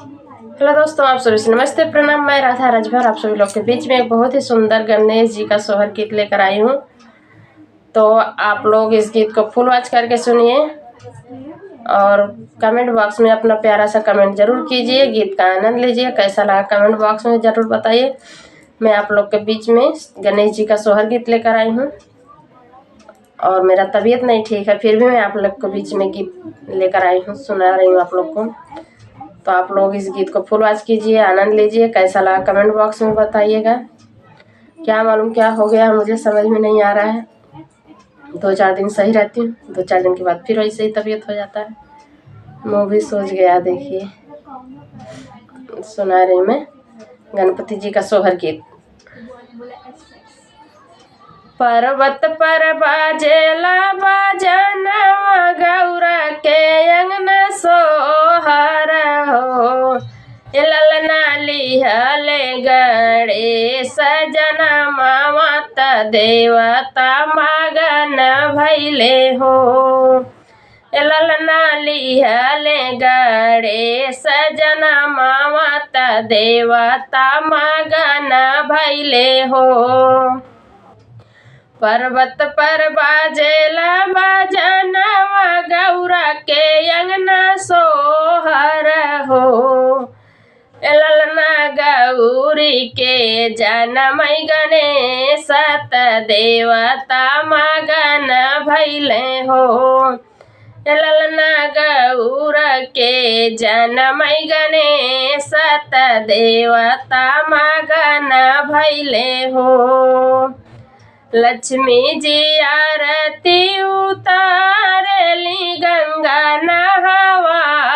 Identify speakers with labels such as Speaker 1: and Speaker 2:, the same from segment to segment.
Speaker 1: Hello दोस्तों, आप सभी से नमस्ते प्रणाम। मैं राधा राजभर आप सभी लोग के बीच में एक बहुत ही सुंदर गणेश जी का सोहर गीत लेकर आई हूँ। तो आप लोग इस गीत को फुल वॉच करके सुनिए और कमेंट बॉक्स में अपना प्यारा सा कमेंट जरूर कीजिए। गीत का आनंद लीजिए। कैसा लगा कमेंट बॉक्स में जरूर बताइए। मैं आप लोग के बीच में गणेश जी का सोहर गीत लेकर आई हूँ और मेरा तबीयत नहीं ठीक है, फिर भी मैं आप लोग के बीच में गीत लेकर आई हूँ, सुना रही हूँ आप लोग को। तो आप लोग इस गीत को फुल वॉच कीजिए, आनंद लीजिए। कैसा लगा कमेंट बॉक्स में बताइएगा। क्या मालूम क्या हो गया, मुझे समझ में नहीं आ रहा है। 2-4 दिन सही रहती हूँ, 2-4 दिन के बाद फिर वैसे ही तबीयत हो जाता है। मुँह भी सूज गया। देखिए, सुना रही मैं गणपति जी का सोहर गीत। पर्वत पर बाजेला बाजनवा गौरा के अंगना सोहर हो। ललना लिहले गणेश जनवा माता देवता मगन भैले हो। ललना लिहले गणेश जनवा माता देवता मगन भैले हो। पर्वत पर बाजेला बाजनवा गौरा के अंगना सोहर हो। ललना गौरी के जनम गणेश देवता मगन भैले हो। ललना गौरा के जनम गणेश देवता मगन भैले हो। लक्ष्मी जी आरती उतारली गंगा नहवावेली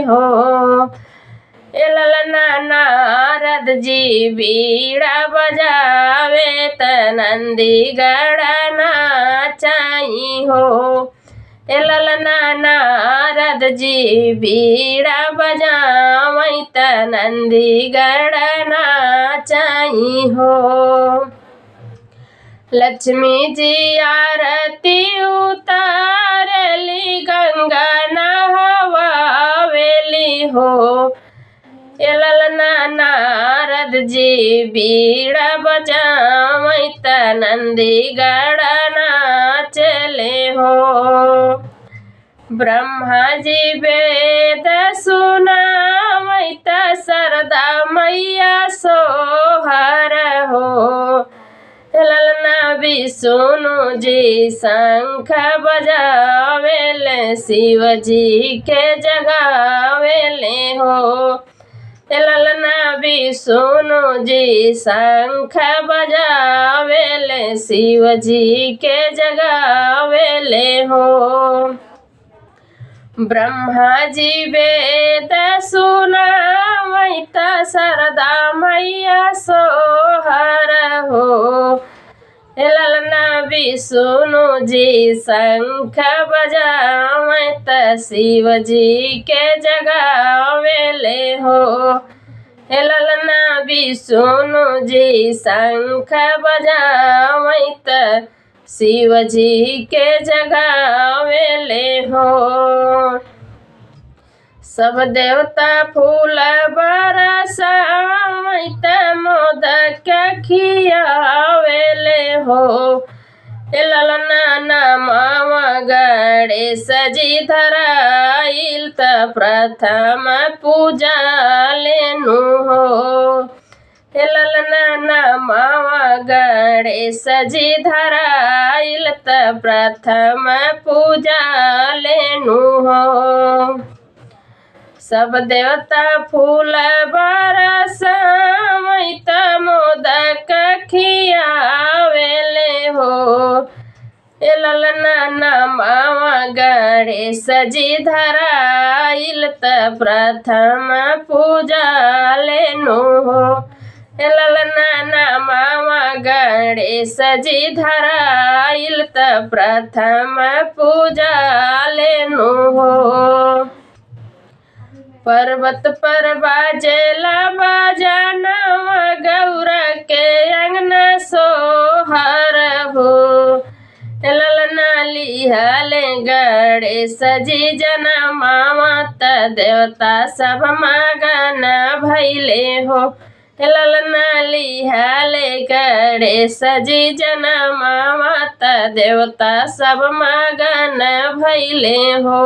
Speaker 1: हो। ललना नारद जी बीड़ा बजावे त नंदी गणना चाही हो। ललना नारद जी बीड़ा बजावे त नंदी गणना चाही हो। लक्ष्मी जी आरती उतारली गंगा नहवावेली हो। ललना नारद जी बीड़ा बजावे त नंदी गणना चले हो। ब्रह्मा जी वेद सुनावे त सरदा मैया सोहर हो। ललना विष्णु जी शंख बजावेले शिव जी के जगावेले हो। ललना विष्णु जी शंख बजावेले शिव जी के जगावेले हो। ब्रह्मा जी वेद सुनावे त सरदा मैया सोहर हो। ललना विष्णु जी शंख बजावे त शिव जी के जगावेले हो। ललना विष्णु जी शंख बजावे त शिव जी के जगावेले हो। सब देवता फूल बरसावे त मोदक खियावेले हो। ललना नमवा गणेश जी धराइल त प्रथम पूजा लेनु हो। ललना नमवा गणेश जी धराइल त प्रथम पूजा लेनु हो। सब देवता फूल बरसावे त मोदक खियावेले हो। ललना नमवा गणेश जी धराइल त प्रथम पूजा लेनु हो। ललना नमवा गणेश जी धराइल त प्रथम पूजा लेनु हो। पर्वत पर बाजेला बाजनवा गौरा के अंगना सोहर हो। ललना लिहले गणेश जी जनमावा त देवता सब मगन भैले हो। ललना लिहले गणेश जी जनमावा त देवता सब मगन भैले हो।